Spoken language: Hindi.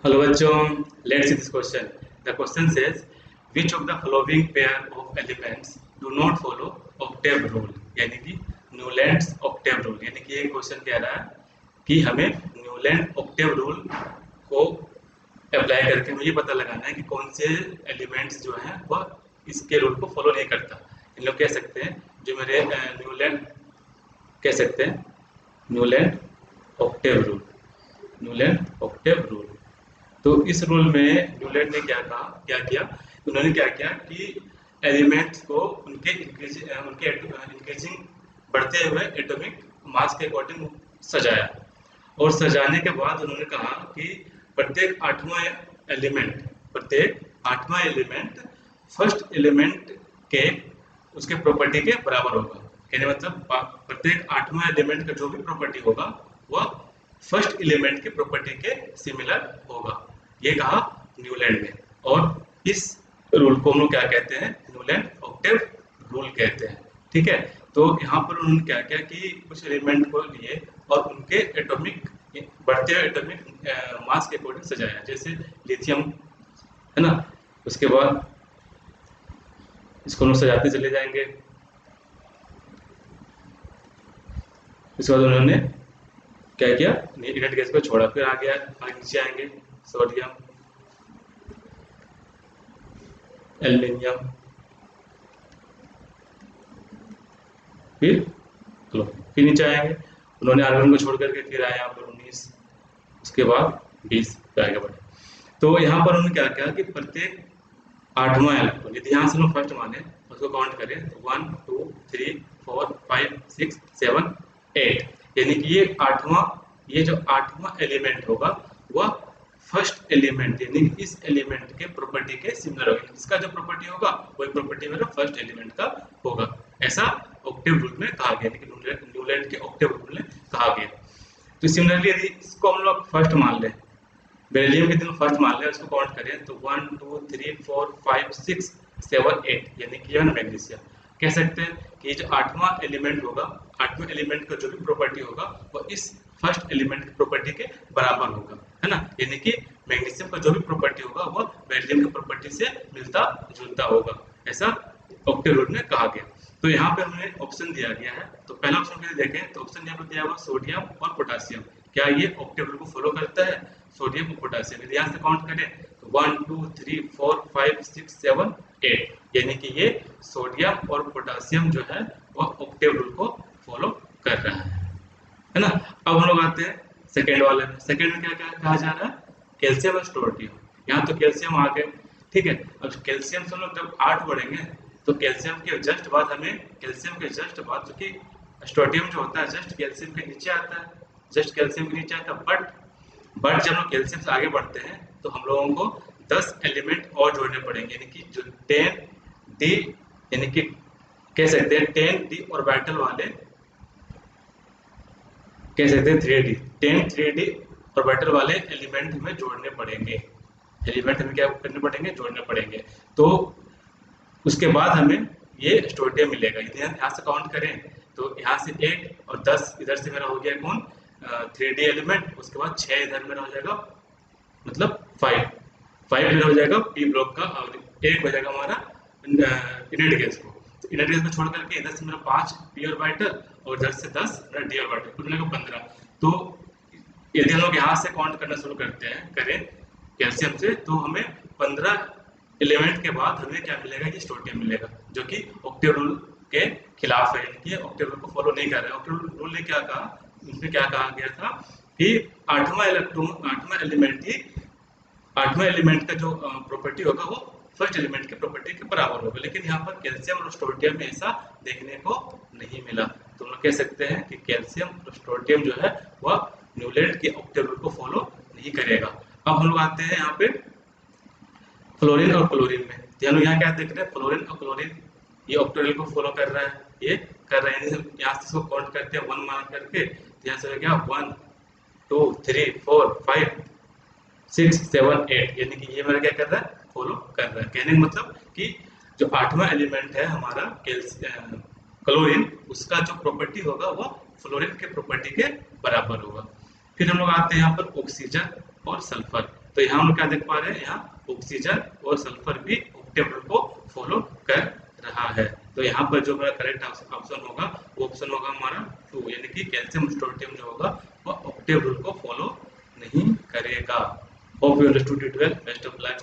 Hello bachon, let's see this question. The question says, which of the following pair of elements do not follow octave rule? यानी कि न्यूलैंड्स octave rule. यानी कि ये क्वेश्चन कह रहा है कि हमें न्यूलैंड octave rule को अप्लाई करके मुझे पता लगाना है कि कौन से एलिमेंट्स जो हैं वह इसके रूल को फॉलो नहीं करता. इन लोग कह सकते हैं जो मेरे न्यूलैंड कह सकते हैं Newland octave rule. Newland octave rule. तो इस रूल में न्यूलैंड ने क्या किया उन्होंने क्या किया कि एलिमेंट्स को उनके इंक्रीजिंग बढ़ते हुए एटॉमिक मास के अकॉर्डिंग सजाया और सजाने के बाद उन्होंने कहा कि प्रत्येक आठवां एलिमेंट फर्स्ट एलिमेंट के उसके प्रॉपर्टी के बराबर होगा. कहने मतलब प्रत्येक आठवां एलिमेंट का जो भी प्रॉपर्टी होगा वह फर्स्ट एलिमेंट की प्रॉपर्टी के सिमिलर होगा. ये कहा न्यूलैंड ने और इस रूल को हम लोग क्या कहते हैं न्यूलैंड ऑक्टेव रूल कहते हैं. ठीक है, तो यहाँ पर उन्होंने क्या किया कि कुछ एलिमेंट को लिए और उनके एटॉमिक बढ़ते हुए एटॉमिक मास के अकॉर्डिंग सजाया. जैसे लिथियम है ना, उसके बाद इसको हम लोग सजाते चले जाएंगे. इसके बाद उन्होंने क्या किया इनर्ट गैस को छोड़ा. फिर आगे नीचे आएंगे सोडियम, एल्युमिनियम, फिर नीचे आएंगे. उन्होंने आर्गन को छोड़ करके फिर आया यहाँ पर 19, उसके बाद 20 आगे बढ़े. तो यहाँ पर उन्होंने क्या किया कि प्रत्येक आठवां इलेक्ट्रॉन यदि यहाँ से हम फर्स्ट माने उसको काउंट करें तो 1 2 3 4 5 6 7 8 यानी कि ये जो आठवां एलिमेंट होगा वह फर्स्ट एलिमेंट यानी इस एलिमेंट के प्रॉपर्टी के सिमिलर होगा. इसका जो प्रॉपर्टी होगा वही प्रॉपर्टी मेरा फर्स्ट एलिमेंट का होगा. ऐसा ऑक्टेव रूल में कहा गया, लेकिन न्यूलैंड के ऑक्टेव रूल में कहा गया. तो सिमिलरली यदि इसको हम लोग फर्स्ट मान लें, बेरिलियम के दिन फर्स्ट मान लें, उसको काउंट करें तो 1 2 3 4 5 6 7 8 यानी कि यह मैग्नीशियम. कह सकते हैं कि जो आठवां एलिमेंट होगा, आठवें एलिमेंट का जो भी प्रॉपर्टी होगा वह इस फर्स्ट एलिमेंट की प्रॉपर्टी के बराबर होगा, है ना. यानी कि मैग्नीशियम का जो भी प्रॉपर्टी होगा वह बेरिलियम की प्रॉपर्टी से मिलता जुलता होगा. ऐसा ऑक्टेव रूल में कहा गया. तो यहाँ पे हमें ऑप्शन दिया गया है. तो पहला ऑप्शन के लिए देखें तो ऑप्शन यहाँ पर दिया हुआ सोडियम और पोटासियम. क्या ये ऑक्टेव रूल को फॉलो करता है? सोडियम और पोटासियम. यदि यहाँ से काउंट करें तो 1 2 3 4 5 6 7 8 यानी कि ये सोडियम और पोटासियम जो है वह ऑक्टेव रूल को फॉलो कर रहा है ना. अब हम लोग आते हैं सेकेंड वाले में. सेकेंड में क्या क्या कहा जा रहा है? कैल्शियम और स्टोर्टियम. यहाँ तो कैल्शियम आ गए, ठीक है. अब कैल्शियम से हम लोग जब 8 बढ़ेंगे तो कैल्शियम के जस्ट बाद जो कि स्टोर्टियम जो होता है जस्ट कैल्शियम के नीचे आता है, बट जब हम कैल्शियम से आगे बढ़ते हैं तो हम लोगों को 10 एलिमेंट और जोड़ने पड़ेंगे. यानी कि जो 10d यानी कि कह सकते हैं 10d ऑर्बिटल वाले, कह सकते हैं 3d ऑर्बिटल वाले एलिमेंट हमें जोड़ने पड़ेंगे. जोड़ने पड़ेंगे. तो उसके बाद हमें ये स्टोर्टियम मिलेगा. यदि यहाँ से काउंट करें तो यहाँ से 8 और 10 इधर से मेरा हो गया कौन 3d एलिमेंट. उसके बाद 6 इधर मेरा हो जाएगा, मतलब 5 मेरा हो जाएगा p ब्लॉक का और 1 हो जाएगा हमारा इनर्ट गैस को. तो इनर्ट गैस को छोड़ करके इधर से मेरा 5 p ऑर्बिटल और इधर से 10 मेरा d ऑर्बिटल, कुल मिलेगा 15. तो यदि हम लोग यहाँ से काउंट करना शुरू करें कैल्शियम से तो हमें 15 एलिमेंट के बाद हमें क्या मिलेगा? ये स्टोर्टियम मिलेगा, जो कि ऑक्टेव रूल के खिलाफ है. यानी कि ऑक्टेव रूल को फॉलो नहीं कर रहा है. ऑक्टेव रूल ने क्या कहा, उसमें क्या कहा गया था कि आठवां एलिमेंट का जो प्रॉपर्टी होगा वो फर्स्ट एलिमेंट की प्रॉपर्टी के बराबर होगा. लेकिन यहाँ पर कैल्शियम और स्टोर्टियम में ऐसा देखने को नहीं मिला. तो हम लोग कह सकते हैं कि कैल्शियम और स्टोर्टियम जो है वह न्यूलैंड के ऑक्टेव रूल को फॉलो नहीं करेगा. अब हम लोग आते हैं यहाँ पे फ्लोरीन और क्लोरीन में. हम लोग यहाँ क्या देख रहे हैं? फ्लोरीन और क्लोरीन ये ऑक्टेव रूल को फॉलो कर रहा है, ये कर रहे हैं. यहाँ से इसको काउंट करते हैं 1 मान करके, तो यहाँ से हो गया 1 2 3 4 5 6 7 8 यानी कि ये मेरा क्या कर रहा है? फॉलो कर रहा है. कहने का मतलब कि जो आठवां एलिमेंट है हमारा क्लोरीन, उसका जो प्रॉपर्टी होगा वो फ्लोरीन के प्रॉपर्टी के बराबर होगा. फिर हम लोग आते हैं यहाँ पर ऑक्सीजन और सल्फर. तो यहाँ हम क्या देख पा रहे हैं, यहाँ ऑक्सीजन और सल्फर भी ऑक्टेव रूल को फॉलो कर रहा है। तो यहाँ पर जो हमारा करेक्ट ऑप्शन होगा वो ऑप्शन होगा हमारा 2, यानी कि कैल्शियम स्टोर्टियम जो होगा वो ऑक्टेव रूल को फॉलो नहीं करेगा। Hope you understood it well. Best of luck.